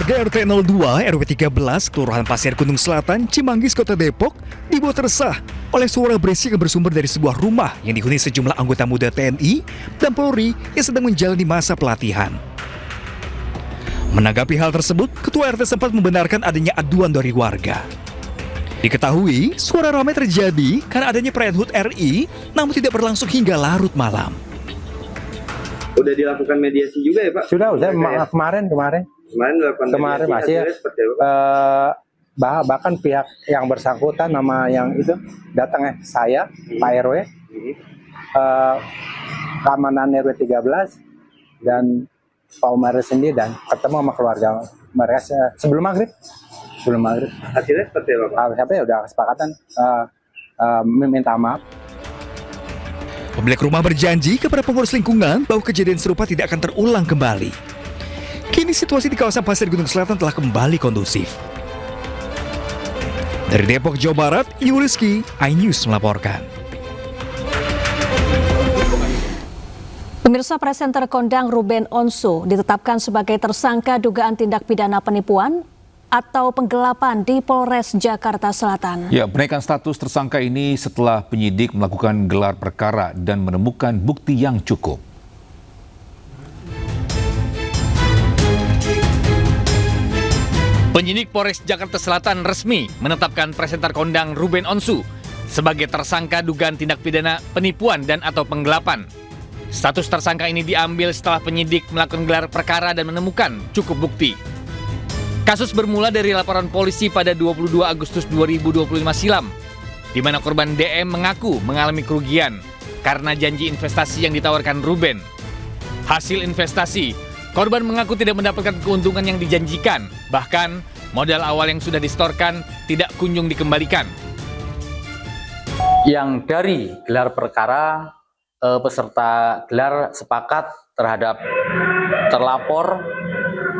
Warga RT 02 RW 13 Kelurahan Pasir Gunung Selatan, Cimanggis, Kota Depok dibuat resah oleh suara berisik yang bersumber dari sebuah rumah yang dihuni sejumlah anggota muda TNI dan Polri yang sedang menjalani masa pelatihan. Menanggapi hal tersebut, Ketua RT sempat membenarkan adanya aduan dari warga. Diketahui, suara ramai terjadi karena adanya perayaan HUT RI, namun tidak berlangsung hingga larut malam. Udah dilakukan mediasi juga ya Pak? Sudah kemarin Dilakukan masih bahkan pihak yang bersangkutan nama yang itu datang saya Pak RW, keamanan RW 13 dan Pak Umar sendiri dan ketemu sama keluarga mereka sebelum maghrib. Hasilnya seperti apa Pak? Sampai udah kesepakatan meminta maaf. Pemilik rumah berjanji kepada pengurus lingkungan bahwa kejadian serupa tidak akan terulang kembali. Kini situasi di kawasan Pasir Gunung Selatan telah kembali kondusif. Dari Depok, Jawa Barat, Yuliski, iNews melaporkan. Pemirsa, presenter kondang Ruben Onsu ditetapkan sebagai tersangka dugaan tindak pidana penipuan atau penggelapan di Polres Jakarta Selatan. Ya, penaikan status tersangka ini setelah penyidik melakukan gelar perkara dan menemukan bukti yang cukup. Penyidik Polres Jakarta Selatan resmi menetapkan presenter kondang Ruben Onsu sebagai tersangka dugaan tindak pidana penipuan dan atau penggelapan. Status tersangka ini diambil setelah penyidik melakukan gelar perkara dan menemukan cukup bukti. Kasus bermula dari laporan polisi pada 22 Agustus 2025 silam, di mana korban DM mengaku mengalami kerugian karena janji investasi yang ditawarkan Ruben. Hasil investasi, korban mengaku tidak mendapatkan keuntungan yang dijanjikan, bahkan modal awal yang sudah disetorkan tidak kunjung dikembalikan. Yang dari gelar perkara, peserta gelar sepakat terhadap terlapor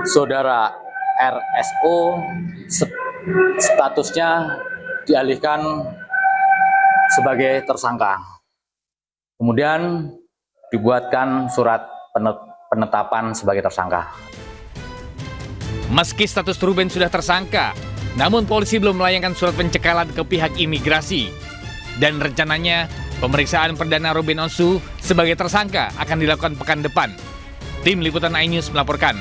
Saudara RSO statusnya dialihkan sebagai tersangka. Kemudian dibuatkan surat penetapan sebagai tersangka. Meski status Ruben sudah tersangka, namun polisi belum melayangkan surat pencekalan ke pihak imigrasi. Dan rencananya pemeriksaan perdana Ruben Onsu sebagai tersangka akan dilakukan pekan depan. Tim Liputan iNews melaporkan.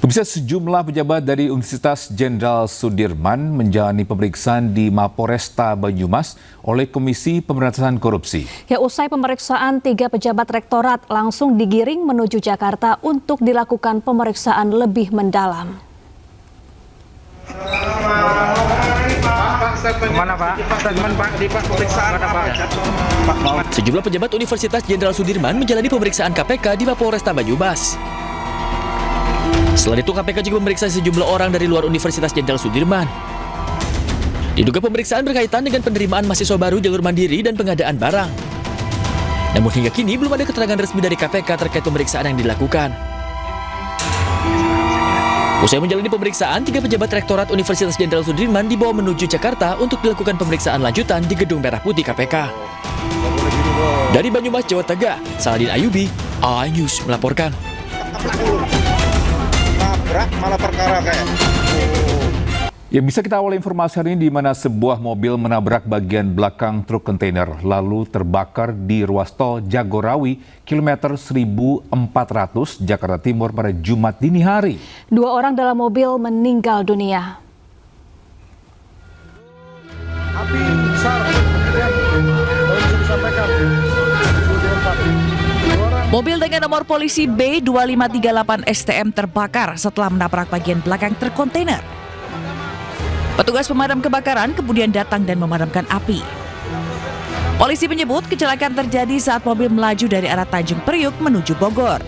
Pemirsa, sejumlah pejabat dari Universitas Jenderal Sudirman menjalani pemeriksaan di Mapolresta Banyumas oleh Komisi Pemberantasan Korupsi. Ya, usai pemeriksaan, 3 pejabat rektorat langsung digiring menuju Jakarta untuk dilakukan pemeriksaan lebih mendalam. Kemana Pak? Di pemeriksaan Pak. Sejumlah pejabat Universitas Jenderal Sudirman menjalani pemeriksaan KPK di Mapolresta Banyumas. Selain itu, KPK juga memeriksa sejumlah orang dari luar Universitas Jenderal Sudirman. Diduga pemeriksaan berkaitan dengan penerimaan mahasiswa baru jalur mandiri dan pengadaan barang. Namun hingga kini belum ada keterangan resmi dari KPK terkait pemeriksaan yang dilakukan. Usai menjalani pemeriksaan, 3 pejabat Rektorat Universitas Jenderal Sudirman dibawa menuju Jakarta untuk dilakukan pemeriksaan lanjutan di Gedung Merah Putih KPK. Dari Banyumas, Jawa Tengah, Saladin Ayubi, iNews melaporkan. Ya, bisa kita awali informasi hari ini di mana sebuah mobil menabrak bagian belakang truk kontainer lalu terbakar di ruas tol Jagorawi kilometer 1400 Jakarta Timur pada Jumat dini hari. 2 orang dalam mobil meninggal dunia. Api besar disampaikan. Mobil dengan nomor polisi B2538 STM terbakar setelah menabrak bagian belakang truk kontainer. Petugas pemadam kebakaran kemudian datang dan memadamkan api. Polisi menyebut kecelakaan terjadi saat mobil melaju dari arah Tanjung Priuk menuju Bogor.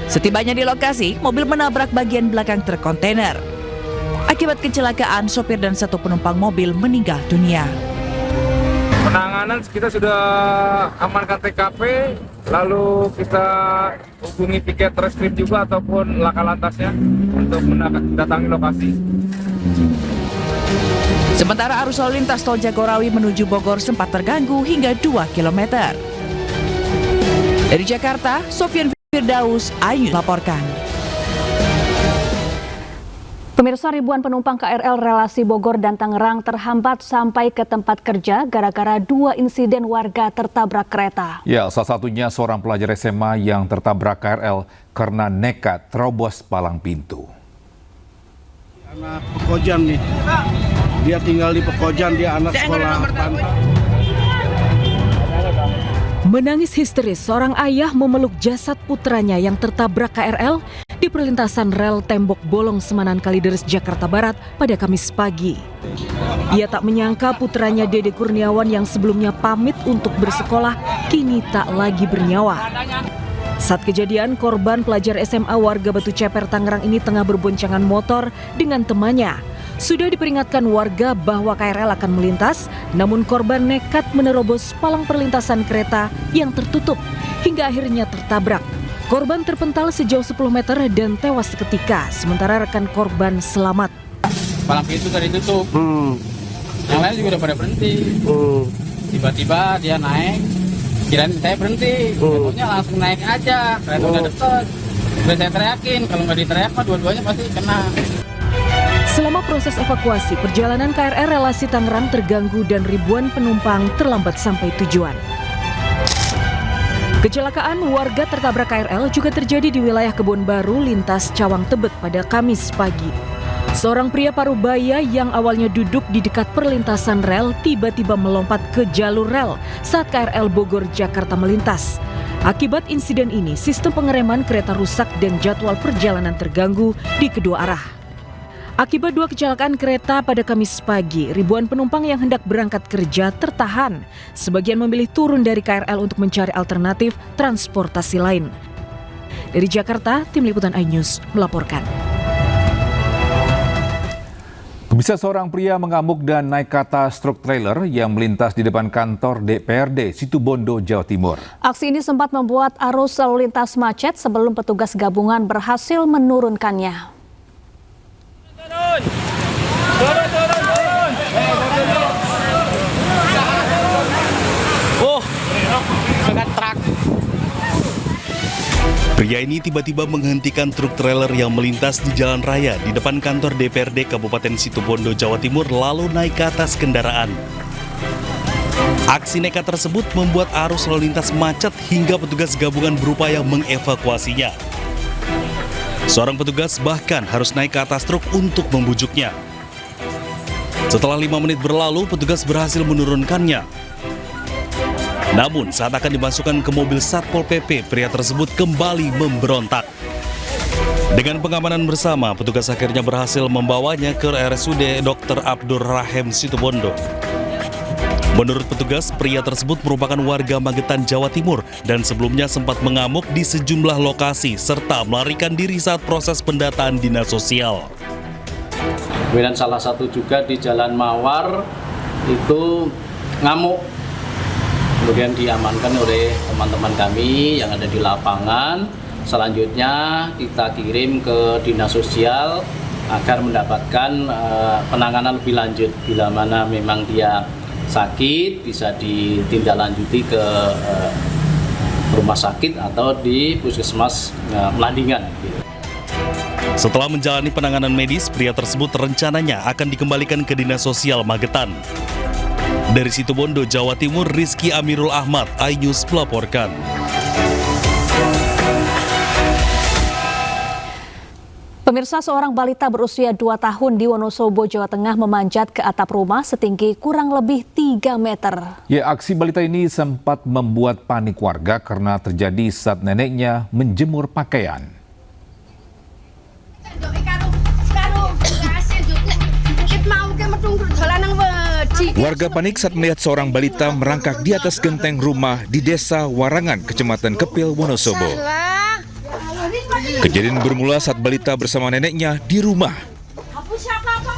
Setibanya di lokasi, mobil menabrak bagian belakang truk kontainer. Akibat kecelakaan, sopir dan 1 penumpang mobil meninggal dunia. Penanganan kita sudah amankan TKP, lalu kita hubungi piket reskrim juga ataupun laka lantasnya untuk mendatangi lokasi. Sementara arus lalu lintas tol Jagorawi menuju Bogor sempat terganggu hingga 2 km. Dari Jakarta, Sofyan Firdaus Ayu laporkan. Pemirsa, ribuan penumpang KRL relasi Bogor dan Tangerang terhambat sampai ke tempat kerja gara-gara 2 insiden warga tertabrak kereta. Ya, salah satunya seorang pelajar SMA yang tertabrak KRL karena nekat terobos palang pintu. Anak Pekojan nih, dia tinggal di Pekojan, dia anak sekolah Pantai. Menangis histeris, seorang ayah memeluk jasad putranya yang tertabrak KRL di perlintasan rel Tembok Bolong Semanan Kalideres, Jakarta Barat pada Kamis pagi. Ia tak menyangka putranya Dede Kurniawan yang sebelumnya pamit untuk bersekolah kini tak lagi bernyawa. Saat kejadian, korban pelajar SMA warga Batu Ceper, Tangerang ini tengah berboncengan motor dengan temannya. Sudah diperingatkan warga bahwa KRL akan melintas, namun korban nekat menerobos palang perlintasan kereta yang tertutup hingga akhirnya tertabrak. Korban terpental sejauh 10 meter dan tewas seketika, sementara rekan korban selamat. Palang pintu tadi tutup, yang lain juga udah pada berhenti. Tiba-tiba dia naik, kirain saya berhenti, keretanya langsung naik aja, kereta udah deket. Udah saya teriakin, kalau nggak diteriak mah dua-duanya pasti kena. Selama proses evakuasi, perjalanan KRL relasi Tangerang terganggu dan ribuan penumpang terlambat sampai tujuan. Kecelakaan warga tertabrak KRL juga terjadi di wilayah Kebon Baru, lintas Cawang Tebet pada Kamis pagi. Seorang pria parubaya yang awalnya duduk di dekat perlintasan rel tiba-tiba melompat ke jalur rel saat KRL Bogor Jakarta melintas. Akibat insiden ini, sistem pengereman kereta rusak dan jadwal perjalanan terganggu di kedua arah. Akibat 2 kecelakaan kereta pada Kamis pagi, ribuan penumpang yang hendak berangkat kerja tertahan. Sebagian memilih turun dari KRL untuk mencari alternatif transportasi lain. Dari Jakarta, Tim Liputan iNews melaporkan. Bisa seorang pria mengamuk dan naik ke atas truk trailer yang melintas di depan kantor DPRD Situbondo, Jawa Timur. Aksi ini sempat membuat arus lalu lintas macet sebelum petugas gabungan berhasil menurunkannya. Pria ini tiba-tiba menghentikan truk trailer yang melintas di jalan raya di depan kantor DPRD Kabupaten Situbondo, Jawa Timur, lalu naik ke atas kendaraan. Aksi nekat tersebut membuat arus lalu lintas macet hingga petugas gabungan berupaya mengevakuasinya. Seorang petugas bahkan harus naik ke atas truk untuk membujuknya. Setelah 5 menit berlalu, petugas berhasil menurunkannya. Namun, saat akan dimasukkan ke mobil Satpol PP, pria tersebut kembali memberontak. Dengan pengamanan bersama, petugas akhirnya berhasil membawanya ke RSUD Dr. Abdur Rahim Situbondo. Menurut petugas, pria tersebut merupakan warga Magetan, Jawa Timur dan sebelumnya sempat mengamuk di sejumlah lokasi serta melarikan diri saat proses pendataan dinas sosial. Kemudian salah satu juga di Jalan Mawar itu ngamuk, kemudian diamankan oleh teman-teman kami yang ada di lapangan. Selanjutnya kita kirim ke dinas sosial agar mendapatkan penanganan lebih lanjut. Bila mana memang dia sakit bisa ditindaklanjuti ke rumah sakit atau di puskesmas Melandingan. Setelah menjalani penanganan medis, pria tersebut rencananya akan dikembalikan ke Dinas Sosial Magetan. Dari Situbondo, Jawa Timur, Rizky Amirul Ahmad, iNews melaporkan. Pemirsa, seorang balita berusia 2 tahun di Wonosobo, Jawa Tengah memanjat ke atap rumah setinggi kurang lebih 3 meter. Ya, aksi balita ini sempat membuat panik warga karena terjadi saat neneknya menjemur pakaian. Warga panik saat melihat seorang balita merangkak di atas genteng rumah di Desa Warangan, Kecamatan Kepil, Wonosobo. Kejadian bermula saat balita bersama neneknya di rumah.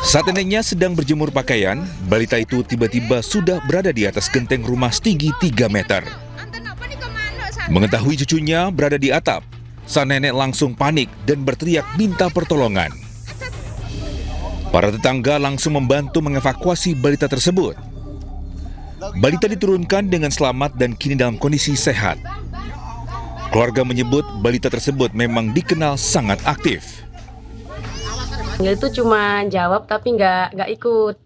Saat neneknya sedang berjemur pakaian, balita itu tiba-tiba sudah berada di atas genteng rumah setinggi 3 meter. Mengetahui cucunya berada di atap, sang nenek langsung panik dan berteriak minta pertolongan. Para tetangga langsung membantu mengevakuasi balita tersebut. Balita diturunkan dengan selamat dan kini dalam kondisi sehat. Keluarga menyebut balita tersebut memang dikenal sangat aktif. Itu cuma jawab tapi nggak ikut.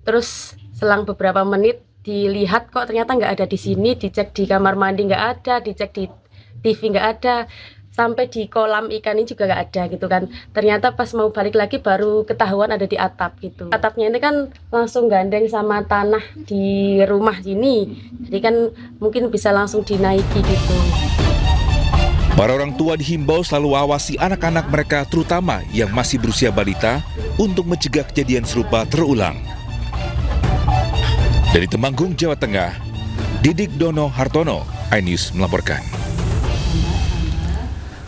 Terus selang beberapa menit dilihat kok ternyata nggak ada di sini, dicek di kamar mandi nggak ada, dicek di TV nggak ada, sampai di kolam ikan ini juga nggak ada gitu kan. Ternyata pas mau balik lagi baru ketahuan ada di atap gitu. Atapnya ini kan langsung gandeng sama tanah di rumah sini, jadi kan mungkin bisa langsung dinaiki gitu. Para orang tua dihimbau selalu awasi anak-anak mereka terutama yang masih berusia balita untuk mencegah kejadian serupa terulang. Dari Temanggung, Jawa Tengah, Didik Dono Hartono, iNews melaporkan.